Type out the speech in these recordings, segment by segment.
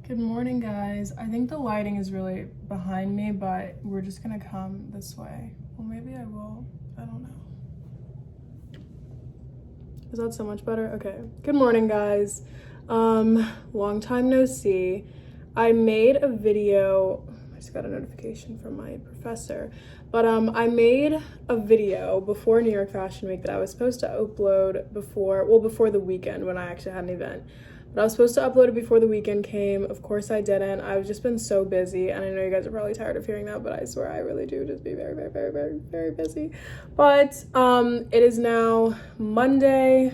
Good morning, guys. I think the lighting is really behind me, but we're just gonna come this way. Well, maybe I will. I don't know. Is that so much better? Okay. Good morning, guys. Long time no see. I made a video. I just got a notification from my professor, but I made a video before New York Fashion Week that I was supposed to upload before the weekend when I actually had an event. But I was supposed to upload it before the weekend came. Of course I didn't. I've just been so busy, and I know you guys are probably tired of hearing that, but I swear I really do just be very, very, very, very, very busy. But it is now Monday.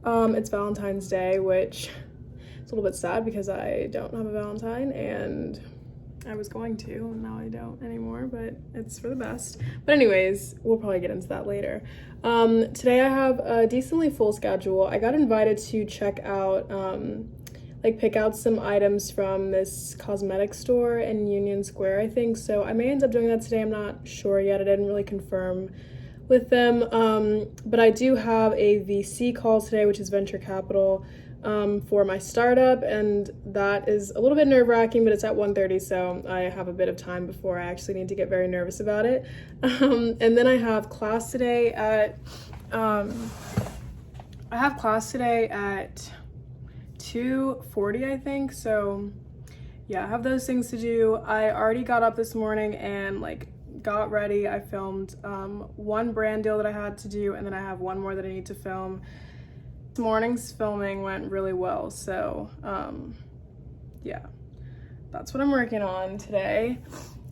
It's Valentine's Day, which is a little bit sad because I don't have a Valentine, and I was going to, and now I don't anymore, but it's for the best. But anyways, we'll probably get into that later. Today I have a decently full schedule. I got invited to check out, pick out some items from this cosmetic store in Union Square, I think. So I may end up doing that today. I'm not sure yet. I didn't really confirm with them. But I do have a VC call today, which is venture capital, for my startup, and that is a little bit nerve-wracking, but it's at 1:30, so I have a bit of time before I actually need to get very nervous about it. And then I have class today at 2:40, I think. So yeah, I have those things to do. I already got up this morning and got ready. I filmed one brand deal that I had to do, and then I have one more that I need to film. This morning's filming went really well, so yeah, that's what I'm working on today.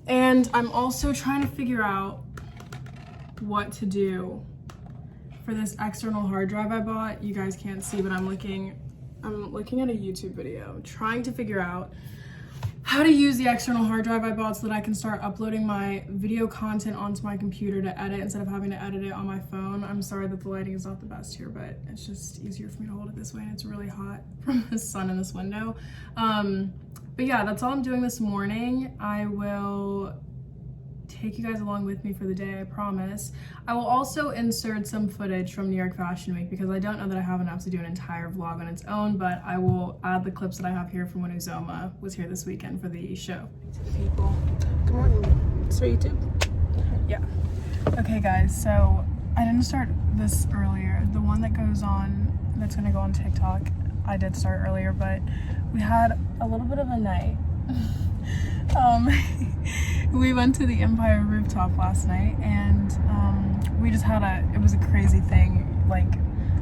And I'm also trying to figure out what to do for this external hard drive I bought. You guys can't see, but I'm looking at a YouTube video trying to figure out how to use the external hard drive I bought so that I can start uploading my video content onto my computer to edit instead of having to edit it on my phone. I'm sorry that the lighting is not the best here, but it's just easier for me to hold it this way, and it's really hot from the sun in this window. But yeah, that's all I'm doing this morning. I will take you guys along with me for the day, I promise. I will also insert some footage from New York Fashion Week because I don't know that I have enough to do an entire vlog on its own, but I will add the clips that I have here from when Uzoma was here this weekend for the show. People, good morning. It's for YouTube. Yeah. Okay, guys, so I didn't start this earlier. The one that goes on, that's gonna go on TikTok, I did start earlier, but we had a little bit of a night. We went to the Empire rooftop last night, and we just had it was a crazy thing.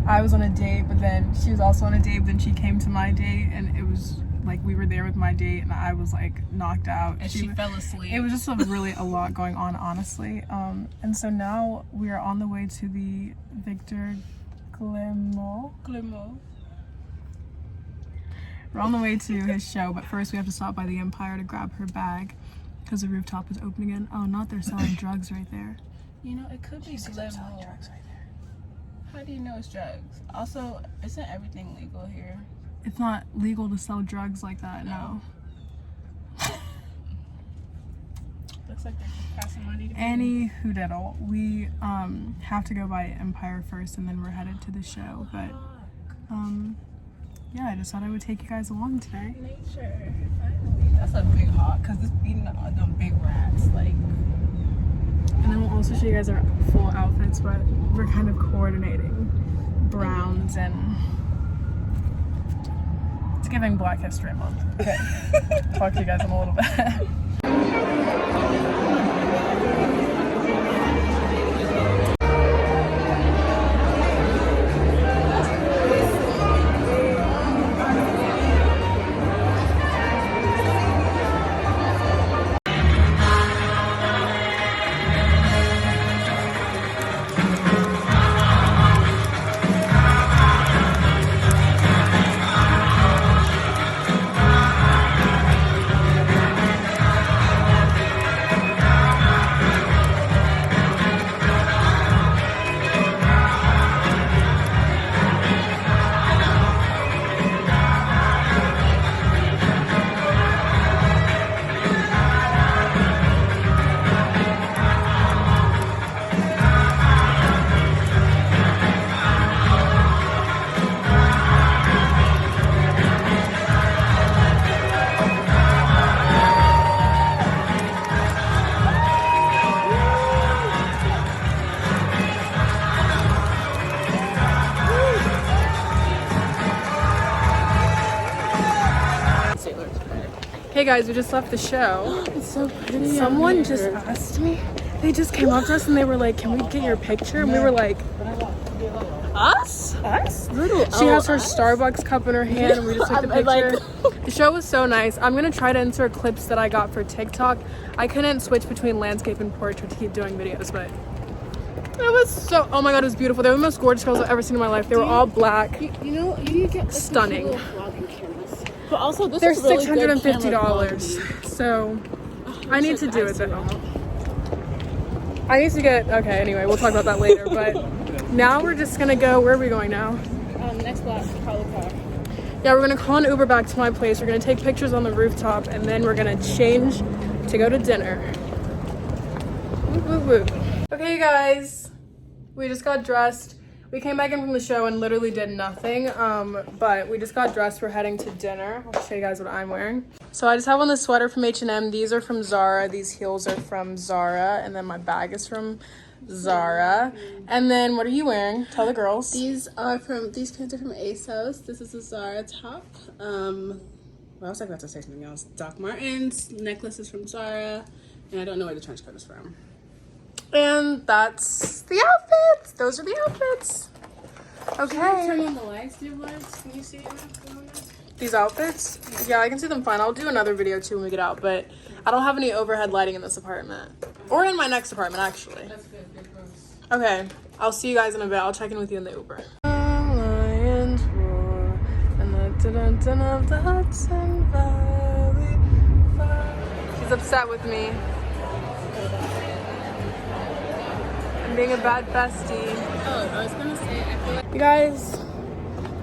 I was on a date, but then she was also on a date, but then she came to my date, and it was we were there with my date, and I was knocked out. And she fell asleep. It was just a lot going on, honestly. And so now we are on the way to the Victor Clermont. We're on the way to his show, but first we have to stop by the Empire to grab her bag because the rooftop is open again. Oh, not they're selling drugs right there. You know, it could be selling drugs right there. How do you know it's drugs? Also, isn't everything legal here? It's not legal to sell drugs like that, no. Looks like they're passing money to Any hoodiddle. We have to go by Empire first, and then we're headed to the show, but yeah, I just thought I would take you guys along today. Nature. Finally. That's a big hawk, because it's beating on them big rats. And then we'll also show you guys our full outfits, but we're kind of coordinating browns, and it's giving Black History Month. Okay. Talk to you guys in a little bit. Hey guys, we just left the show. It's so pretty. Someone just asked me. They just came up to us and they were like, "Can we get your picture?" And we were like, Us? "Us?" She has her Starbucks cup in her hand and we just took the picture. The show was so nice. I'm gonna try to insert clips that I got for TikTok. I couldn't switch between landscape and portrait to keep doing videos, but it was so, oh my god, it was beautiful. They were the most gorgeous girls I've ever seen in my life. They were all black. You know, you get like, stunning. vlogging cameras. But also, this They're is really good $650. So I need to do it though. I need to get, okay, anyway, we'll talk about that later. But now we're just gonna go, where are we going now? Next block, call the car. Yeah, we're gonna call an Uber back to my place. We're gonna take pictures on the rooftop and then we're gonna change to go to dinner. Woo, woo, woo. Okay, guys, we just got dressed. We came back in from the show and literally did nothing, but we just got dressed. We're heading to dinner. I'll show you guys what I'm wearing. So I just have on this sweater from H&M. These are from Zara. These heels are from Zara. And then my bag is from Zara. And then what are you wearing? Tell the girls. These pants are from ASOS. This is a Zara top. Well, I was about to say something else. Doc Martens. Necklace is from Zara. And I don't know where the trench coat is from. And that's the outfits. Those are the outfits. Okay. Turn on the lights, dear lights. Can you see it? These outfits? Yeah, I can see them fine. I'll do another video too when we get out, but I don't have any overhead lighting in this apartment. Or in my next apartment, actually. That's good. Good gross. Okay, I'll see you guys in a bit. I'll check in with you in the Uber. Lions roar, and the dun-dun-dun of the Hudson Valley fire. She's upset with me. I'm being a bad bestie. Oh, I was gonna say, I feel like... You guys,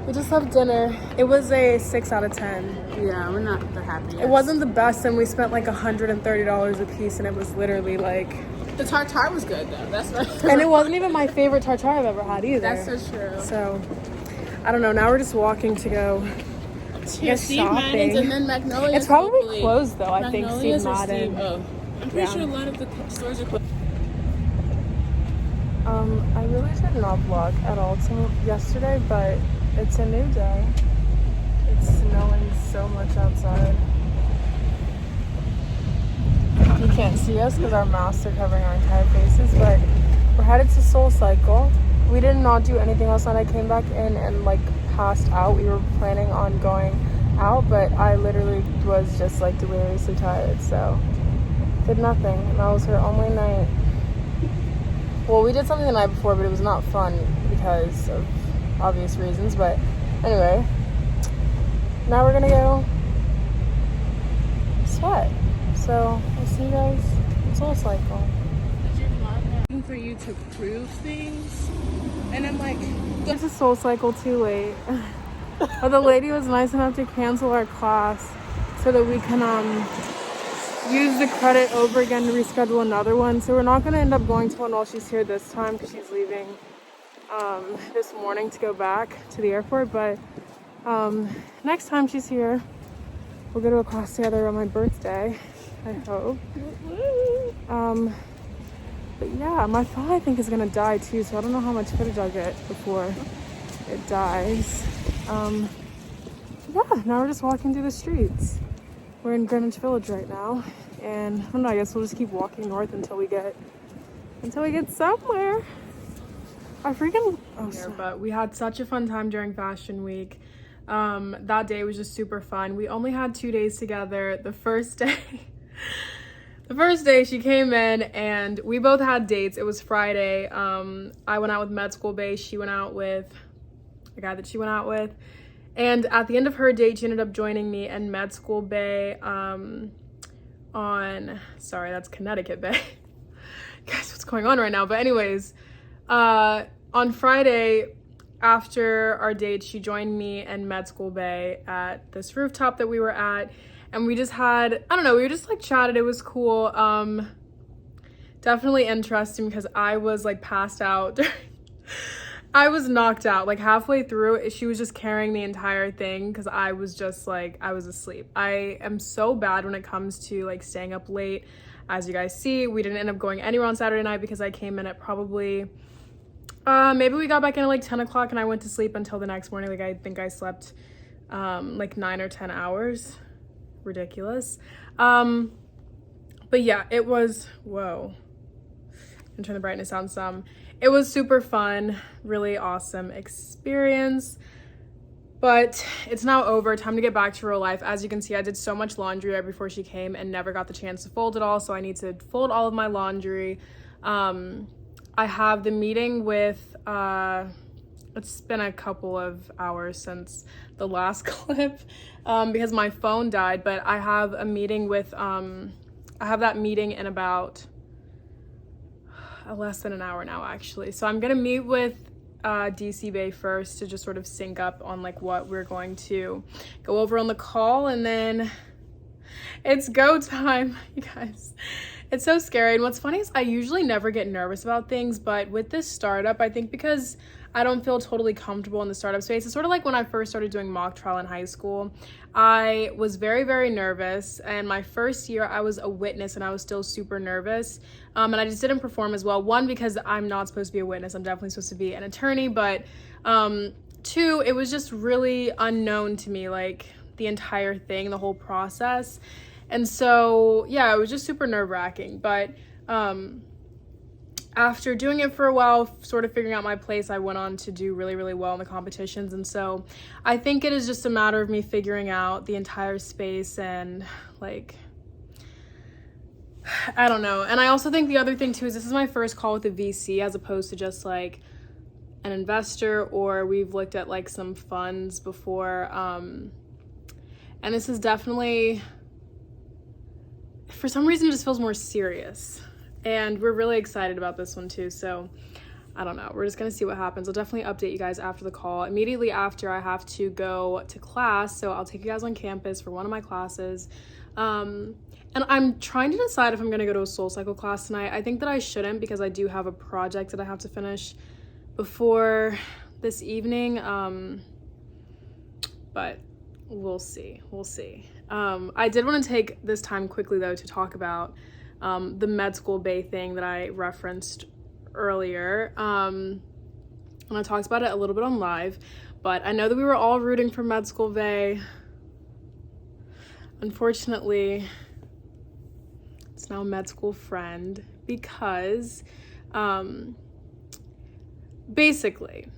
we just left dinner. It was a 6 out of 10. Yeah, we're not that happy yet. It wasn't the best, and we spent like $130 a piece, and it was literally like... The tartare was good, though. That's right. And it wasn't even my favorite tartare I've ever had either. That's so true. So, I don't know. Now we're just walking to go get Steve shopping. Madden's and then Magnolia's. It's probably hopefully. closed though. I think Magnolia's Steve or Madden. Oh, I'm pretty sure a lot of the stores are closed. I really did not vlog at all yesterday, but it's a new day. It's snowing so much outside. You can't see us because our masks are covering our entire faces, but we're headed to Soul Cycle. We did not do anything last night. I came back in and like passed out. We were planning on going out, but I literally was just like deliriously tired, so did nothing. And that was her only night. Well, we did something the night before, but it was not fun because of obvious reasons. But anyway, now we're gonna go sweat. So I'll see you guys in Soul Cycle. Looking for you to prove things, and I'm like, This is Soul Cycle too late. But the lady was nice enough to cancel our class so that we can use the credit over again to reschedule another one. So we're not going to end up going to one while she's here this time because she's leaving this morning to go back to the airport. But next time she's here, we'll go to a class together on my birthday, I hope. But yeah, my phone I think is going to die too, so I don't know how much footage I'll get before it dies. Yeah, now we're just walking through the streets. We're in Greenwich Village right now, and I don't know, I guess we'll just keep walking north until we get somewhere. I freaking but we had such a fun time during Fashion Week. That day was just super fun. We only had 2 days together. The first day she came in and we both had dates. It was Friday. I went out with Med School Bay. She went out with a guy that she went out with. And at the end of her date, she ended up joining me in Med School Bay that's Connecticut Bay. Guys, what's going on right now? But anyways, on Friday, after our date, she joined me in Med School Bay at this rooftop that we were at. And we just had, I don't know, we were just like chatted. It was cool. Definitely interesting because I was like passed out. I was knocked out like halfway through. She was just carrying the entire thing because I was just like, I was asleep. I am so bad when it comes to like staying up late. As you guys see, we didn't end up going anywhere on Saturday night because I came in at probably, maybe we got back in at like 10 o'clock and I went to sleep until the next morning. Like I think I slept like 9 or 10 hours. ridiculous. But yeah, it was, whoa, I'm turn the brightness down some. It was super fun, really awesome experience. But it's now over, time to get back to real life. As you can see, I did so much laundry right before she came and never got the chance to fold it all, so I need to fold all of my laundry. I have the meeting with, it's been a couple of hours since the last clip because my phone died, but I have a meeting with, I have that meeting in about less than an hour now, actually. So I'm gonna meet with DC Bay first to just sort of sync up on like what we're going to go over on the call, and then it's go time, you guys. It's so scary. And what's funny is I usually never get nervous about things, but with this startup, I think because I don't feel totally comfortable in the startup space, it's sort of like when I first started doing mock trial in high school. I was very, very nervous, and my first year I was a witness and I was still super nervous, and I just didn't perform as well. One, because I'm not supposed to be a witness, I'm definitely supposed to be an attorney, but two, it was just really unknown to me, like the entire thing, the whole process. And so yeah, it was just super nerve-wracking. But after doing it for a while, sort of figuring out my place, I went on to do really, really well in the competitions. And so I think it is just a matter of me figuring out the entire space and like, I don't know. And I also think the other thing too is this is my first call with a VC as opposed to just like an investor, or we've looked at like some funds before. And this is definitely, for some reason, it just feels more serious. And we're really excited about this one too. So I don't know, we're just gonna see what happens. I'll definitely update you guys after the call. Immediately after, I have to go to class, so I'll take you guys on campus for one of my classes. And I'm trying to decide if I'm gonna go to a SoulCycle class tonight. I think that I shouldn't because I do have a project that I have to finish before this evening. But we'll see. I did want to take this time quickly though to talk about the med school bay thing that I referenced earlier. And I talked about it a little bit on live, but I know that we were all rooting for med school bay. Unfortunately, it's now med school friend because basically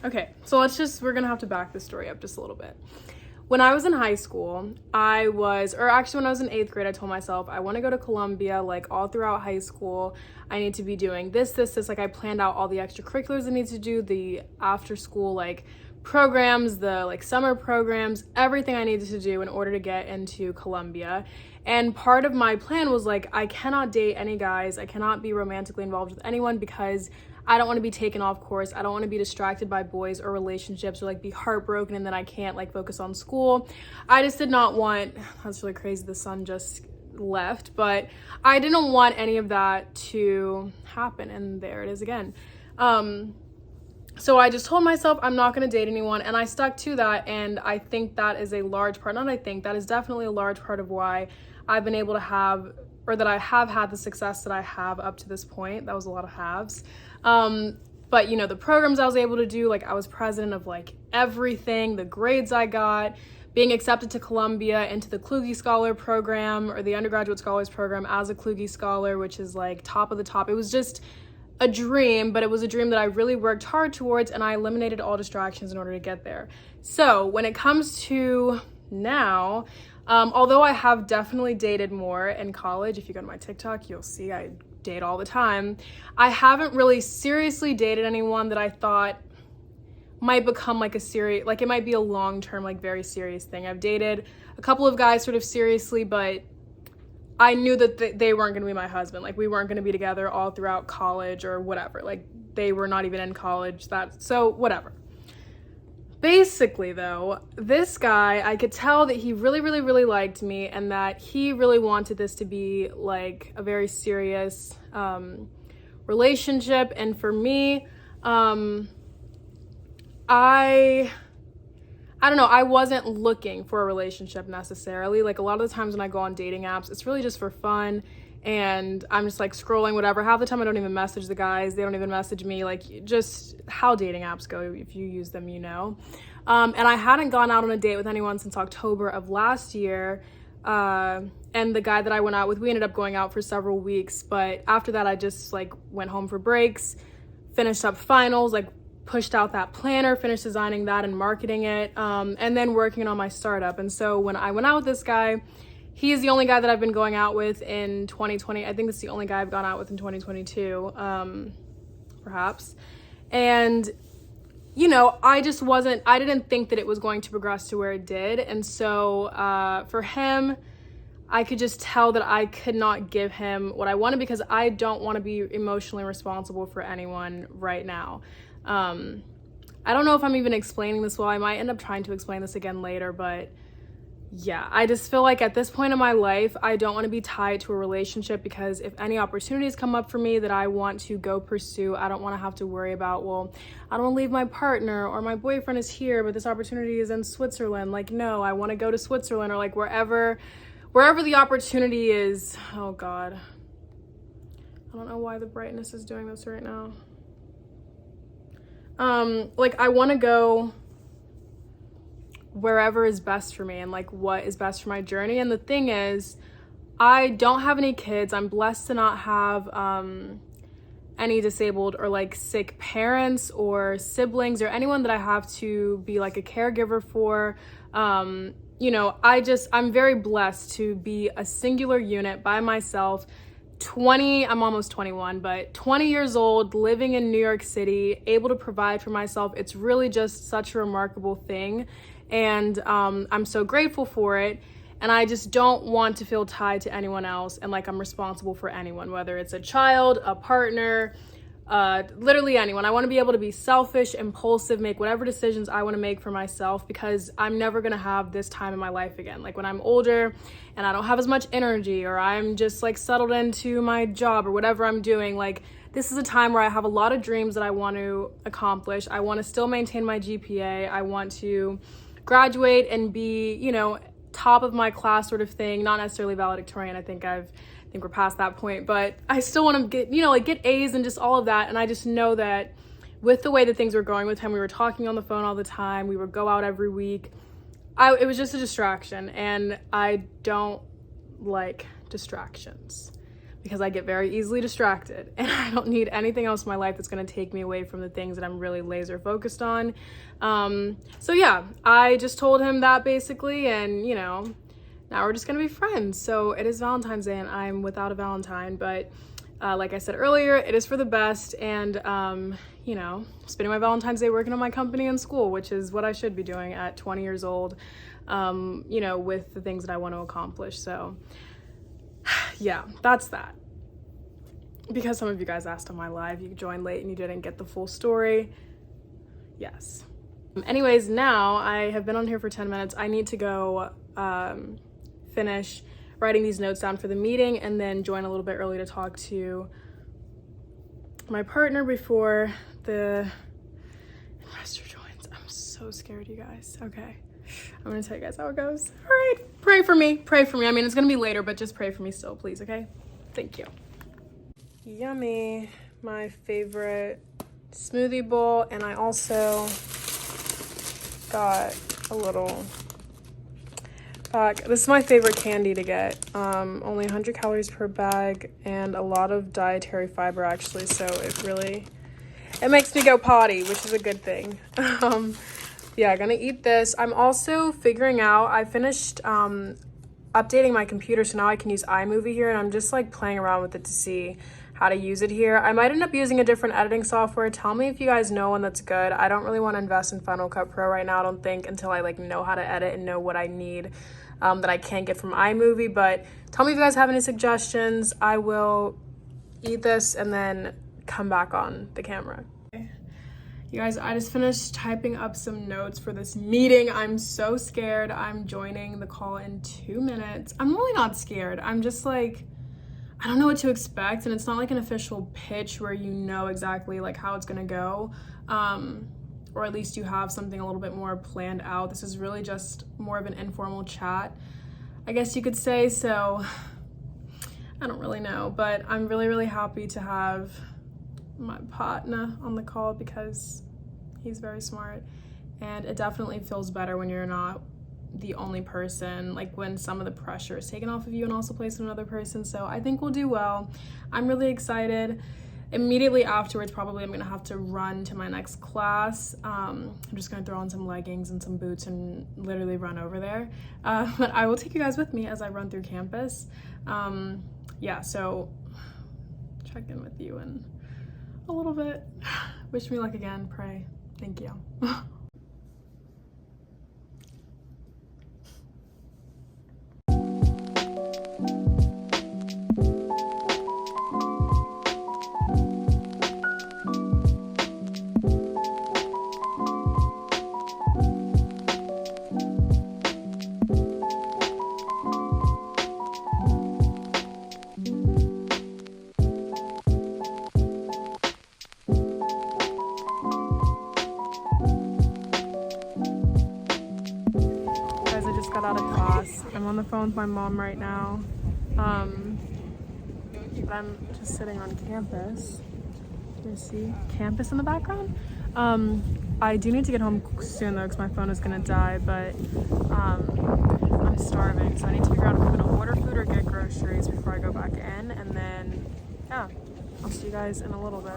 okay, so we're gonna have to back this story up just a little bit. When I was in high school, when I was in 8th grade, I told myself I want to go to Columbia, like all throughout high school. I need to be doing this. Like I planned out all the extracurriculars I need to do, the after school like programs, the like summer programs, everything I needed to do in order to get into Columbia. And part of my plan was like, I cannot date any guys. I cannot be romantically involved with anyone because I don't want to be taken off course. I don't want to be distracted by boys or relationships or like be heartbroken and then I can't like focus on school. I just did not want, that's really crazy, the sun just left, but I didn't want any of that to happen, and there it is again. So I just told myself I'm not going to date anyone, and I stuck to that, and I think that is a large part, that is definitely a large part of why I've been able to have, or that I have had the success that I have up to this point. That was a lot of halves. But you know, the programs I was able to do, like I was president of like everything, the grades I got, being accepted to Columbia into the Kluge Scholar program or the undergraduate scholars program as a Kluge Scholar, which is like top of the top. It was just a dream, but it was a dream that I really worked hard towards, and I eliminated all distractions in order to get there. So when it comes to now, although I have definitely dated more in college, if you go to my TikTok, you'll see I date all the time. I haven't really seriously dated anyone that I thought might become like it might be a long-term, like very serious thing. I've dated a couple of guys sort of seriously, but I knew that they weren't going to be my husband. Like we weren't going to be together all throughout college or whatever. Like they were not even in college. So whatever. Basically though, this guy, I could tell that he really, really, really liked me and that he really wanted this to be like a very serious relationship. And for me, I don't know, I wasn't looking for a relationship necessarily. Like a lot of the times when I go on dating apps, it's really just for fun. And I'm just like scrolling, whatever. Half the time I don't even message the guys. They don't even message me. Like just how dating apps go, if you use them, you know. And I hadn't gone out on a date with anyone since October of last year. And the guy that I went out with, we ended up going out for several weeks. But after that, I just like went home for breaks, finished up finals, like pushed out that planner, finished designing that and marketing it, and then working on my startup. And so when I went out with this guy, he is the only guy that I've been going out with in 2020. I think it's the only guy I've gone out with in 2022, perhaps. And, you know, I didn't think that it was going to progress to where it did. And so for him, I could just tell that I could not give him what I wanted because I don't want to be emotionally responsible for anyone right now. I don't know if I'm even explaining this well. I might end up trying to explain this again later, but yeah, I just feel like at this point in my life, I don't want to be tied to a relationship because if any opportunities come up for me that I want to go pursue, I don't want to have to worry about, well, I don't want to leave my partner or my boyfriend is here, but this opportunity is in Switzerland. Like, no, I want to go to Switzerland or like wherever the opportunity is. Oh God. I don't know why the brightness is doing this right now. Like I want to go wherever is best for me and like what is best for my journey. And the thing is, I don't have any kids. I'm blessed to not have any disabled or like sick parents or siblings or anyone that I have to be like a caregiver for. You know, I'm very blessed to be a singular unit by myself. I'm almost 21, but 20 years old, living in New York City, able to provide for myself. It's really just such a remarkable thing. And I'm so grateful for it. And I just don't want to feel tied to anyone else and like I'm responsible for anyone, whether it's a child, a partner, literally anyone. I want to be able to be selfish, impulsive, make whatever decisions I want to make for myself because I'm never going to have this time in my life again. Like when I'm older and I don't have as much energy or I'm just like settled into my job or whatever I'm doing, like this is a time where I have a lot of dreams that I want to accomplish. I want to still maintain my GPA. I want to graduate and be, you know, top of my class sort of thing, not necessarily valedictorian. I think we're past that point, but I still want to get, you know, like get A's and just all of that. And I just know that with the way that things were going with him, we were talking on the phone all the time. We would go out every week. It was just a distraction, and I don't like distractions because I get very easily distracted, and I don't need anything else in my life that's going to take me away from the things that I'm really laser focused on. So yeah, I just told him that basically, and you know, now we're just gonna be friends. So it is Valentine's Day and I'm without a Valentine, but like I said earlier, it is for the best. And you know, spending my Valentine's Day working on my company and school, which is what I should be doing at 20 years old, you know, with the things that I want to accomplish. So yeah, that's that. Because some of you guys asked on my live, you joined late and you didn't get the full story. Yes. Anyways, now I have been on here for 10 minutes. I need to go finish writing these notes down for the meeting and then join a little bit early to talk to my partner before the investor joins. I'm so scared, you guys. Okay, I'm gonna tell you guys how it goes. All right, pray for me. I mean, it's gonna be later, but just pray for me still, please, okay? Thank you. Yummy, my favorite smoothie bowl, and I also got a little bag. This is my favorite candy to get. Only 100 calories per bag and a lot of dietary fiber actually, so it makes me go potty, which is a good thing. Yeah, gonna eat this. I'm also figuring out, I finished updating my computer, so now I can use iMovie here, and I'm just like playing around with it to see how to use it here. I might end up using a different editing software. Tell me if you guys know one that's good. I don't really want to invest in Final Cut Pro right now, I don't think, until I like know how to edit and know what I need that I can't get from iMovie. But tell me if you guys have any suggestions. I will eat this and then come back on the camera. Okay. You guys, I just finished typing up some notes for this meeting. I'm so scared. I'm joining the call in 2 minutes. I'm really not scared. I'm just like, I don't know what to expect, and it's not like an official pitch where you know exactly like how it's gonna go, or at least you have something a little bit more planned out. This is really just more of an informal chat, I guess you could say. So I don't really know, but I'm really happy to have my partner on the call because he's very smart and it definitely feels better when you're not the only person, like when some of the pressure is taken off of you and also placed on another person. So I think we'll do well. I'm really excited. Immediately afterwards, probably I'm gonna have to run to my next class. I'm just gonna throw on some leggings and some boots and literally run over there. But I will take you guys with me as I run through campus. Yeah, so check in with you in a little bit. Wish me luck again, pray. Thank you. Got out of class. I'm on the phone with my mom right now. But I'm just sitting on campus. You see campus in the background? I do need to get home soon though because my phone is gonna die, but I'm starving, so I need to figure out if I'm gonna order food or get groceries before I go back in, and then yeah, I'll see you guys in a little bit.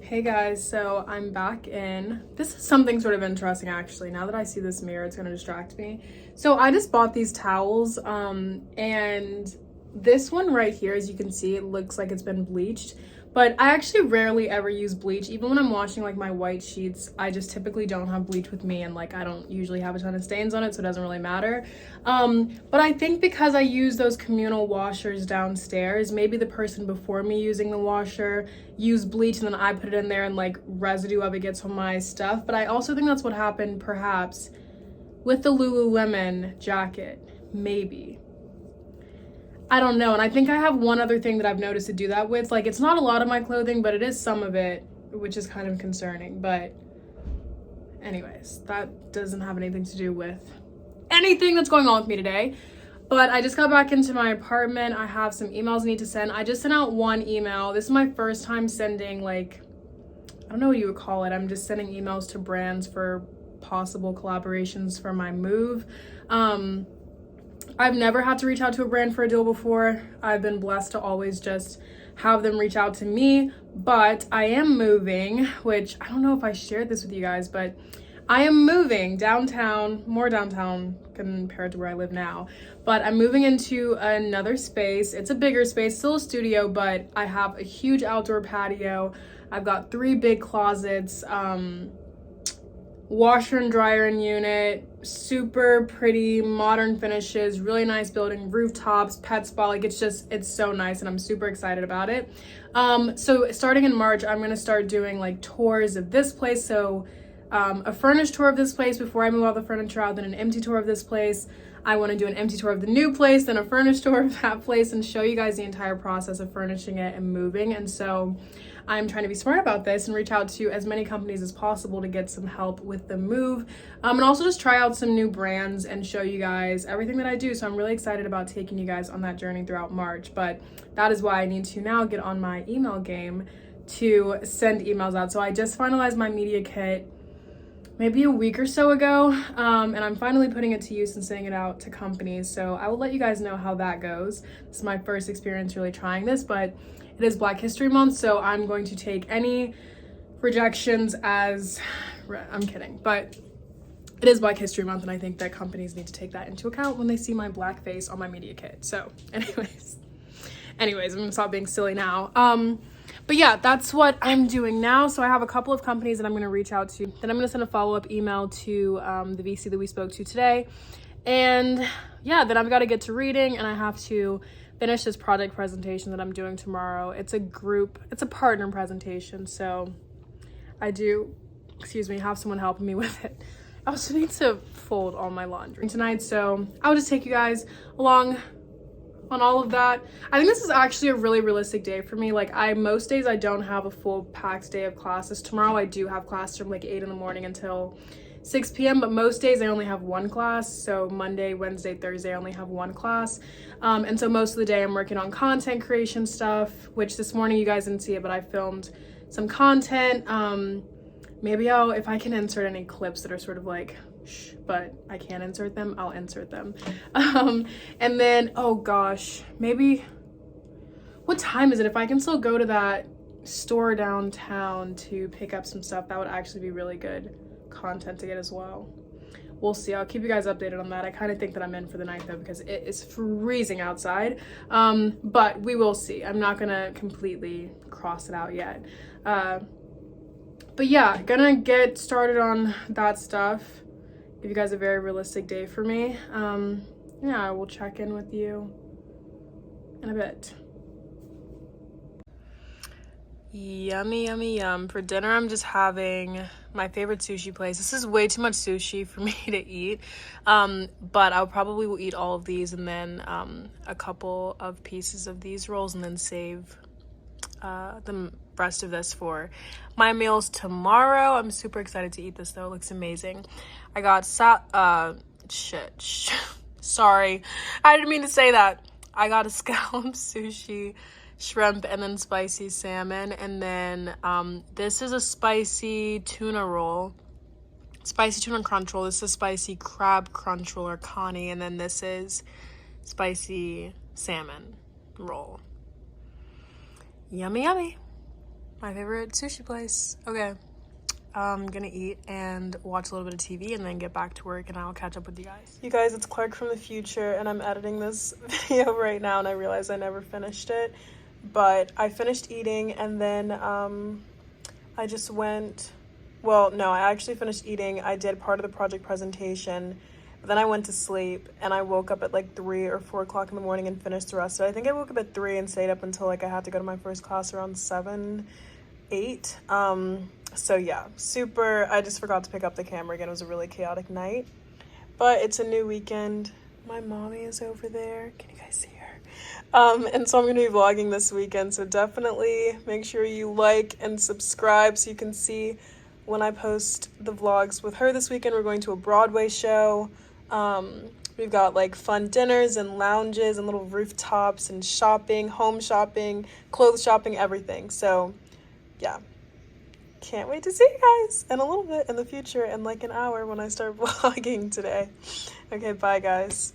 Hey guys, so I'm back in. This is something sort of interesting actually. Now that I see this mirror, it's gonna distract me. So I just bought these towels, and this one right here, as you can see, it looks like it's been bleached. But I actually rarely ever use bleach. Even when I'm washing like my white sheets, I just typically don't have bleach with me, and like I don't usually have a ton of stains on it, so it doesn't really matter. But I think because I use those communal washers downstairs, maybe the person before me using the washer used bleach and then I put it in there and like residue of it gets on my stuff. But I also think that's what happened perhaps with the Lululemon jacket, maybe. I don't know, and I think I have one other thing that I've noticed to do that with. Like, it's not a lot of my clothing, but it is some of it, which is kind of concerning. But anyways, that doesn't have anything to do with anything that's going on with me today. But I just got back into my apartment. I have some emails I need to send. I just sent out one email. This is my first time sending, like, I don't know what you would call it. I'm just sending emails to brands for possible collaborations for my move. I've never had to reach out to a brand for a deal before. I've been blessed to always just have them reach out to me, but I am moving, which I don't know if I shared this with you guys, but I am moving downtown, more downtown compared to where I live now, but I'm moving into another space. It's a bigger space, still a studio, but I have a huge outdoor patio. I've got 3 big closets, washer and dryer in unit, super pretty modern finishes, really nice building, rooftops, pet spa. Like, it's so nice and I'm super excited about it. So starting in March, I'm gonna start doing like tours of this place. So a furnished tour of this place before I move all the furniture out, then an empty tour of this place. I want to do an empty tour of the new place, then a furnished tour of that place, and show you guys the entire process of furnishing it and moving. And so I'm trying to be smart about this and reach out to as many companies as possible to get some help with the move, and also just try out some new brands and show you guys everything that I do. So I'm really excited about taking you guys on that journey throughout March, but that is why I need to now get on my email game to send emails out. So I just finalized my media kit maybe a week or so ago, and I'm finally putting it to use and sending it out to companies. So I will let you guys know how that goes. This is my first experience really trying this, but it is Black History Month, so I'm going to take any rejections as, I'm kidding, but it is Black History Month, and I think that companies need to take that into account when they see my black face on my media kit. So anyways, I'm gonna stop being silly now. But yeah, that's what I'm doing now. So I have a couple of companies that I'm going to reach out to. Then I'm going to send a follow-up email to the VC that we spoke to today. And yeah, then I've got to get to reading, and I have to finish this project presentation that I'm doing tomorrow. It's a partner presentation. So I do, have someone helping me with it. I also need to fold all my laundry tonight. So I'll just take you guys along on all of that. I think this is actually a really realistic day for me. Like, most days I don't have a full packed day of classes. Tomorrow I do have class from like 8 in the morning until 6 p.m. But most days I only have one class. So Monday, Wednesday, Thursday I only have one class. And so most of the day I'm working on content creation stuff, which this morning you guys didn't see it, but I filmed some content. Maybe if I can insert any clips that are sort of like, but I can't insert them, I'll insert them. And then, oh gosh, maybe, what time is it? If I can still go to that store downtown to pick up some stuff, that would actually be really good content to get as well. We'll see. I'll keep you guys updated on that. I kind of think that I'm in for the night though, because it is freezing outside. But we will see. I'm not gonna completely cross it out yet. But yeah, gonna get started on that stuff. Give you guys a very realistic day for me. Yeah, I will check in with you in a bit. Yummy, yummy, yum. For dinner, I'm just having my favorite sushi place. This is way too much sushi for me to eat. But I'll probably will eat all of these and then a couple of pieces of these rolls and then save the rest of this for my meals tomorrow. I'm super excited to eat this though. It looks amazing. I got sorry, I didn't mean to say that. I got a scallop sushi, shrimp, and then spicy salmon, and then this is a spicy tuna roll, spicy tuna crunch roll. This is a spicy crab crunch roll or kani, and then this is spicy salmon roll. Yummy, yummy. My favorite sushi place. Okay, I'm gonna eat and watch a little bit of TV and then get back to work, and I'll catch up with you guys. You guys, it's Clark from the future, and I'm editing this video right now, and I realized I never finished it. But I finished eating, and then I just went, well, no, I actually finished eating. I did part of the project presentation, but then I went to sleep, and I woke up at like 3 or 4 o'clock in the morning and finished the rest of it. I think I woke up at 3 and stayed up until like I had to go to my first class around 7, 8. So yeah, I just forgot to pick up the camera again. It was a really chaotic night, but it's a new weekend. My mommy is over there. Can you guys see her? And so I'm going to be vlogging this weekend, so definitely make sure you like and subscribe so you can see when I post the vlogs with her this weekend. We're going to a Broadway show. We've got like fun dinners and lounges and little rooftops and shopping, home shopping, clothes shopping, everything. So yeah, can't wait to see you guys in a little bit in the future, in like an hour when I start vlogging today. Okay, bye guys.